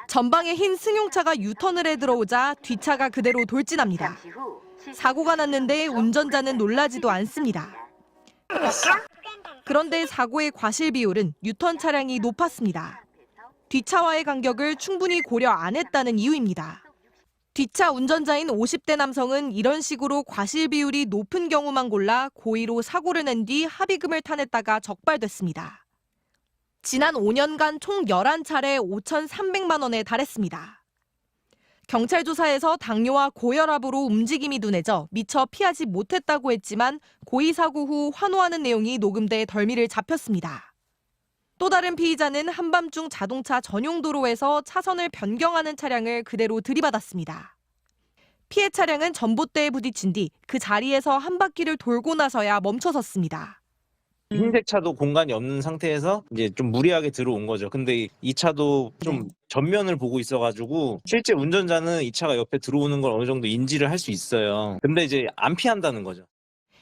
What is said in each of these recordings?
전방에 흰 승용차가 유턴을 해 들어오자 뒷차가 그대로 돌진합니다. 사고가 났는데 운전자는 놀라지도 않습니다. 그런데 사고의 과실 비율은 유턴 차량이 높았습니다. 뒷차와의 간격을 충분히 고려 안 했다는 이유입니다. 뒷차 운전자인 50대 남성은 이런 식으로 과실 비율이 높은 경우만 골라 고의로 사고를 낸 뒤 합의금을 타냈다가 적발됐습니다. 지난 5년간 총 11차례 5,300만 원에 달했습니다. 경찰 조사에서 당뇨와 고혈압으로 움직임이 둔해져 미처 피하지 못했다고 했지만 고의 사고 후 환호하는 내용이 녹음돼 덜미를 잡혔습니다. 또 다른 피의자는 한밤중 자동차 전용 도로에서 차선을 변경하는 차량을 그대로 들이받았습니다. 피해 차량은 전봇대에 부딪힌 뒤 그 자리에서 한 바퀴를 돌고 나서야 멈춰섰습니다. 흰색 차도 공간이 없는 상태에서 이제 좀 무리하게 들어온 거죠. 근데 이 차도 좀 전면을 보고 있어가지고 실제 운전자는 이 차가 옆에 들어오는 걸 어느 정도 인지를 할 수 있어요. 근데 이제 안 피한다는 거죠.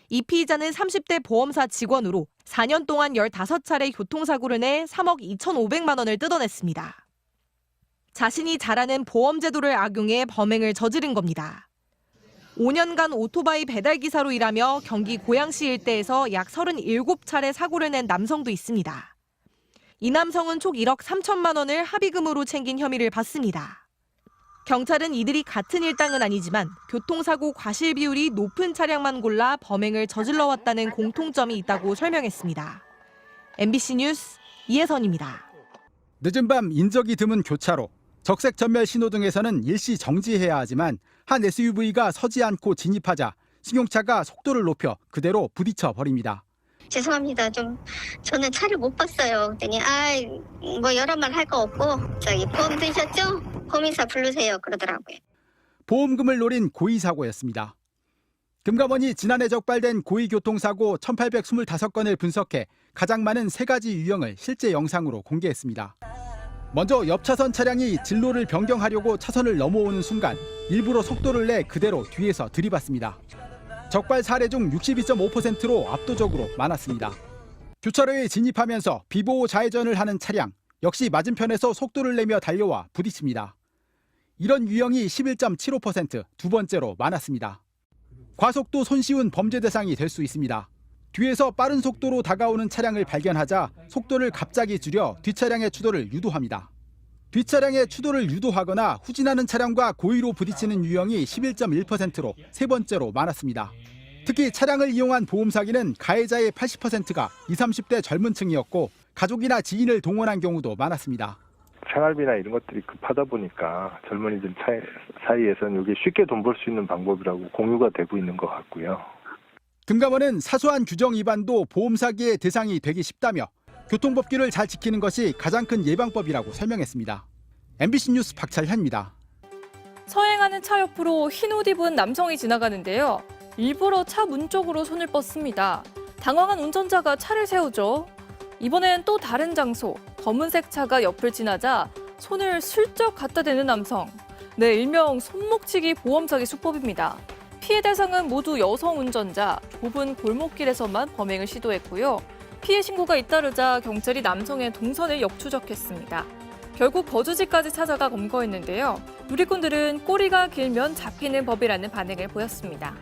이 피의자는 30대 보험사 직원으로 4년 동안 15차례 교통사고를 내 3억 2,500만 원을 뜯어냈습니다. 자신이 잘 아는 보험제도를 악용해 범행을 저지른 겁니다. 5년간 오토바이 배달기사로 일하며 경기 고양시 일대에서 약 37차례 사고를 낸 남성도 있습니다. 이 남성은 총 1억 3천만 원을 합의금으로 챙긴 혐의를 받습니다. 경찰은 이들이 같은 일당은 아니지만 교통사고 과실 비율이 높은 차량만 골라 범행을 저질러왔다는 공통점이 있다고 설명했습니다. MBC 뉴스 이혜선입니다. 늦은 밤 인적이 드문 교차로, 적색 전멸 신호등에서는 일시 정지해야 하지만 한 SUV가 서지 않고 진입하자 승용차가 속도를 높여 그대로 부딪혀 버립니다. 죄송합니다. 저는 차를 못 봤어요. 그랬더니 뭐 여러 말 할 거 없고 보험 드셨죠? 보험회사 부르세요 그러더라고요. 보험금을 노린 고의 사고였습니다. 금감원이 지난해 적발된 고의 교통사고 1,825건을 분석해 가장 많은 3가지 유형을 실제 영상으로 공개했습니다. 먼저 옆 차선 차량이 진로를 변경하려고 차선을 넘어오는 순간 일부러 속도를 내 그대로 뒤에서 들이받습니다. 적발 사례 중 62.5%로 압도적으로 많았습니다. 교차로에 진입하면서 비보호 좌회전을 하는 차량, 역시 맞은편에서 속도를 내며 달려와 부딪힙니다. 이런 유형이 11.75%, 두 번째로 많았습니다. 과속도 손쉬운 범죄 대상이 될 수 있습니다. 뒤에서 빠른 속도로 다가오는 차량을 발견하자 속도를 갑자기 줄여 뒷차량의 추돌을 유도합니다. 뒷차량의 추돌을 유도하거나 후진하는 차량과 고의로 부딪히는 유형이 11.1%로 세 번째로 많았습니다. 특히 차량을 이용한 보험 사기는 가해자의 80%가 20, 30대 젊은 층이었고 가족이나 지인을 동원한 경우도 많았습니다. 생활비나 이런 것들이 급하다 보니까 젊은이들 사이에서는 이게 쉽게 돈 벌 수 있는 방법이라고 공유가 되고 있는 것 같고요. 금감원은 사소한 규정 위반도 보험 사기의 대상이 되기 쉽다며 교통법규를 잘 지키는 것이 가장 큰 예방법이라고 설명했습니다. MBC 뉴스 박철현입니다. 서행하는 차 옆으로 흰 옷 입은 남성이 지나가는데요. 일부러 차 문 쪽으로 손을 뻗습니다. 당황한 운전자가 차를 세우죠. 이번엔 또 다른 장소, 검은색 차가 옆을 지나자 손을 슬쩍 갖다 대는 남성. 네, 일명 손목치기 보험 사기 수법입니다. 피해 대상은 모두 여성 운전자, 좁은 골목길에서만 범행을 시도했고요. 피해 신고가 잇따르자 경찰이 남성의 동선을 역추적했습니다. 결국 거주지까지 찾아가 검거했는데요. 누리꾼들은 꼬리가 길면 잡히는 법이라는 반응을 보였습니다.